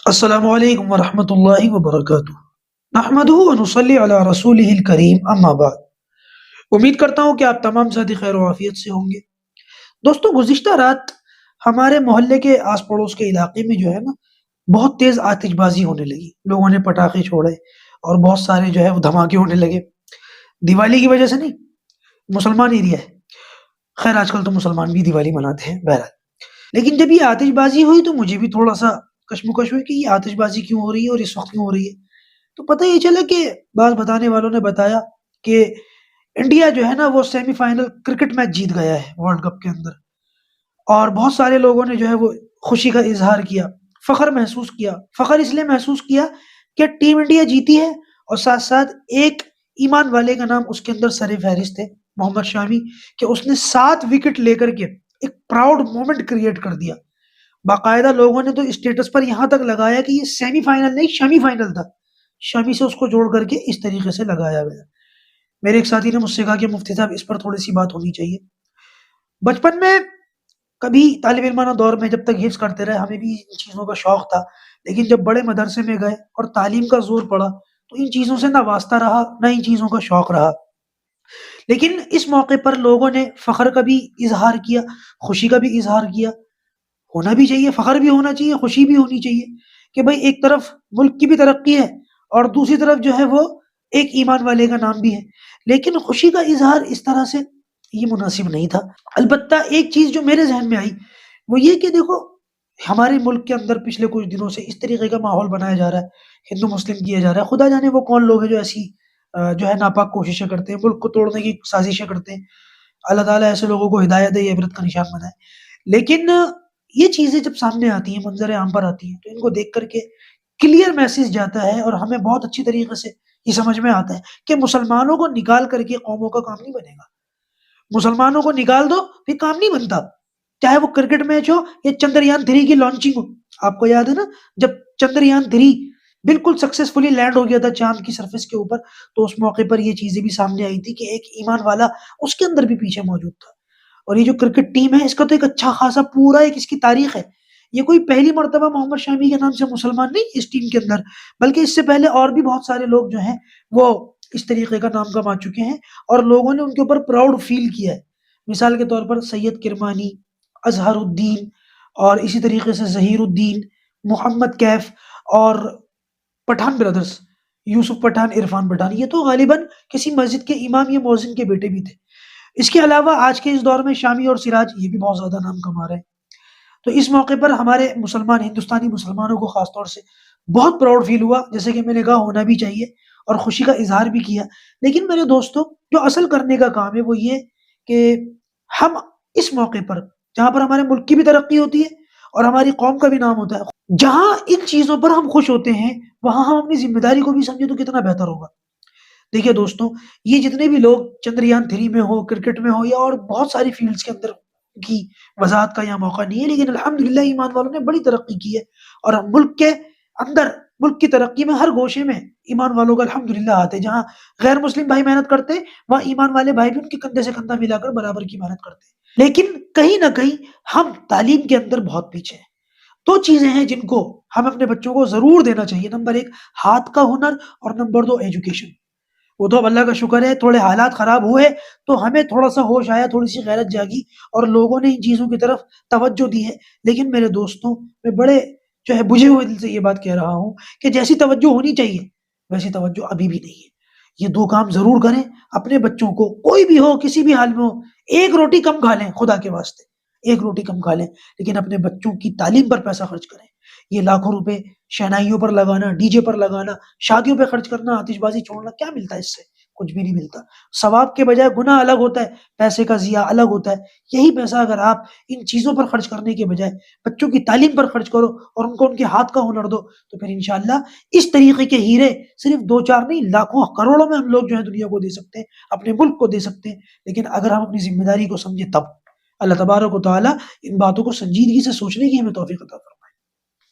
السلام علیکم ورحمۃ اللہ وبرکاتہ۔ نحمدہ ونصلی علی رسولہ الکریم، اما بعد۔ امید کرتا ہوں کہ آپ تمام ساتھی خیر و عافیت سے ہوں گے۔ دوستوں، گزشتہ رات ہمارے محلے کے آس پڑوس کے علاقے میں جو ہے نا، بہت تیز آتش بازی ہونے لگی، لوگوں نے پٹاخے چھوڑے اور بہت سارے جو ہے وہ دھماکے ہونے لگے۔ دیوالی کی وجہ سے نہیں، مسلمان ایریا ہے، خیر آج کل تو مسلمان بھی دیوالی مناتے ہیں بہرحال۔ لیکن جب یہ آتش بازی ہوئی تو مجھے بھی تھوڑا سا کشمکش ہوئی کہ یہ آتش بازی کیوں ہو رہی ہے اور اس وقت کیوں ہو رہی ہے۔ تو پتہ یہ چلا کہ بعض بتانے والوں نے بتایا کہ انڈیا جو ہے نا وہ سیمی فائنل کرکٹ میچ جیت گیا ہے ورلڈ کپ کے اندر، اور بہت سارے لوگوں نے جو ہے وہ خوشی کا اظہار کیا، فخر محسوس کیا۔ فخر اس لیے محسوس کیا کہ ٹیم انڈیا جیتی ہے، اور ساتھ ساتھ ایک ایمان والے کا نام اس کے اندر سر فہرست ہے، محمد شامی، کہ اس نے 7 وکٹ لے کر کے ایک پراؤڈ مومنٹ کریٹ کر دیا۔ باقاعدہ لوگوں نے تو اسٹیٹس پر یہاں تک لگایا کہ یہ سیمی فائنل نہیں، شمی فائنل تھا، شمی سے اس کو جوڑ کر کے اس طریقے سے لگایا گیا۔ میرے ایک ساتھی نے مجھ سے کہا کہ مفتی صاحب اس پر تھوڑی سی بات ہونی چاہیے۔ بچپن میں کبھی طالب علمانہ دور میں جب تک حفظ کرتے رہے ہمیں بھی ان چیزوں کا شوق تھا، لیکن جب بڑے مدرسے میں گئے اور تعلیم کا زور پڑا تو ان چیزوں سے نہ واسطہ رہا نہ ان چیزوں کا شوق رہا۔ لیکن اس موقع پر لوگوں نے فخر کا بھی اظہار کیا، خوشی کا بھی اظہار کیا۔ ہونا بھی چاہیے، فخر بھی ہونا چاہیے، خوشی بھی ہونی چاہیے کہ بھائی ایک طرف ملک کی بھی ترقی ہے اور دوسری طرف جو ہے وہ ایک ایمان والے کا نام بھی ہے۔ لیکن خوشی کا اظہار اس طرح سے یہ مناسب نہیں تھا۔ البتہ ایک چیز جو میرے ذہن میں آئی وہ یہ کہ دیکھو، ہمارے ملک کے اندر پچھلے کچھ دنوں سے اس طریقے کا ماحول بنایا جا رہا ہے، ہندو مسلم کیا جا رہا ہے، خدا جانے وہ کون لوگ ہیں جو ایسی جو ہے ناپاک کوششیں کرتے ہیں، ملک کو توڑنے کی سازشیں کرتے ہیں۔ اللہ تعالیٰ ایسے لوگوں کو ہدایت دے، عبرت کا نشان بنائے۔ لیکن یہ چیزیں جب سامنے آتی ہیں، منظر عام پر آتی ہیں، تو ان کو دیکھ کر کے کلیئر میسج جاتا ہے اور ہمیں بہت اچھی طریقے سے یہ سمجھ میں آتا ہے کہ مسلمانوں کو نکال کر کے قوموں کا کام نہیں بنے گا۔ مسلمانوں کو نکال دو پھر کام نہیں بنتا، چاہے وہ کرکٹ میچ ہو یا چندریان 3 کی لانچنگ ہو۔ آپ کو یاد ہے نا، جب چندریان 3 بالکل سکسیسفلی لینڈ ہو گیا تھا چاند کی سرفیس کے اوپر، تو اس موقع پر یہ چیزیں بھی سامنے آئی تھی کہ ایک ایمان والا اس کے اندر بھی پیچھے موجود تھا۔ اور یہ جو کرکٹ ٹیم ہے اس کا تو ایک اچھا خاصا پورا ایک اس کی تاریخ ہے۔ یہ کوئی پہلی مرتبہ محمد شامی کے نام سے مسلمان نہیں اس ٹیم کے اندر، بلکہ اس سے پہلے اور بھی بہت سارے لوگ جو ہیں وہ اس طریقے کا نام کما چکے ہیں، اور لوگوں نے ان کے اوپر پراؤڈ فیل کیا ہے۔ مثال کے طور پر سید کرمانی، اظہر الدین، اور اسی طریقے سے ظہیر الدین، محمد کیف، اور پٹھان بردرز، یوسف پٹھان، عرفان پٹھان، یہ تو غالباً کسی مسجد کے امام یا مؤذن کے بیٹے بھی تھے۔ اس کے علاوہ آج کے اس دور میں شامی اور سراج یہ بھی بہت زیادہ نام کما رہے ہیں۔ تو اس موقع پر ہمارے مسلمان ہندوستانی مسلمانوں کو خاص طور سے بہت پراؤڈ فیل ہوا، جیسے کہ میں نے کہا ہونا بھی چاہیے، اور خوشی کا اظہار بھی کیا۔ لیکن میرے دوستوں، جو اصل کرنے کا کام ہے وہ یہ کہ ہم اس موقع پر جہاں پر ہمارے ملک کی بھی ترقی ہوتی ہے اور ہماری قوم کا بھی نام ہوتا ہے، جہاں ان چیزوں پر ہم خوش ہوتے ہیں وہاں ہم اپنی ذمہ داری کو بھی سمجھے تو کتنا بہتر ہوگا۔ دیکھیے دوستوں، یہ جتنے بھی لوگ چندریان 3 میں ہو، کرکٹ میں ہو، یا اور بہت ساری فیلڈز کے اندر کی وضاحت کا یہاں موقع نہیں ہے، لیکن الحمدللہ ایمان والوں نے بڑی ترقی کی ہے، اور ہم ملک کے اندر، ملک کی ترقی میں ہر گوشے میں ایمان والوں کا الحمدللہ ہاتھ ہے۔ جہاں غیر مسلم بھائی محنت کرتے ہیں وہاں ایمان والے بھائی بھی ان کے کندھے سے کندھا ملا کر برابر کی محنت کرتے ہیں۔ لیکن کہیں نہ کہیں ہم تعلیم کے اندر بہت پیچھے ہیں۔ 2 چیزیں ہیں جن کو ہم اپنے بچوں کو ضرور دینا چاہیے: نمبر 1 ہاتھ کا ہنر، اور نمبر 2 ایجوکیشن۔ وہ تو اب اللہ کا شکر ہے، تھوڑے حالات خراب ہوئے تو ہمیں تھوڑا سا ہوش آیا، تھوڑی سی غیرت جاگی، اور لوگوں نے ان چیزوں کی طرف توجہ دی ہے۔ لیکن میرے دوستوں، میں بڑے جو ہے بجھے ہوئے دل سے یہ بات کہہ رہا ہوں کہ جیسی توجہ ہونی چاہیے ویسی توجہ ابھی بھی نہیں ہے۔ یہ 2 کام ضرور کریں: اپنے بچوں کو، کوئی بھی ہو کسی بھی حال میں ہو، ایک روٹی کم کھا لیں، خدا کے واسطے ایک روٹی کم کھا لیں، لیکن اپنے بچوں کی تعلیم پر پیسہ خرچ کریں۔ یہ لاکھوں روپے شہنائیوں پر لگانا، ڈی جے پر لگانا، شادیوں پہ خرچ کرنا، آتش بازی چھوڑنا، کیا ملتا ہے اس سے؟ کچھ بھی نہیں ملتا۔ ثواب کے بجائے گناہ الگ ہوتا ہے، پیسے کا ضیاع الگ ہوتا ہے۔ یہی پیسہ اگر آپ ان چیزوں پر خرچ کرنے کے بجائے بچوں کی تعلیم پر خرچ کرو اور ان کو ان کے ہاتھ کا ہنر دو، تو پھر انشاءاللہ اس طریقے کے ہیرے صرف 2 4 نہیں، لاکھوں کروڑوں میں ہم لوگ جو ہے دنیا کو دے سکتے ہیں، اپنے ملک کو دے سکتے ہیں۔ لیکن اگر ہم اپنی ذمہ داری کو سمجھے تب۔ اللہ تبارک و تعالیٰ ان باتوں کو سنجیدگی سے سوچنے کی ہمیں توفیق عطا فرمائے۔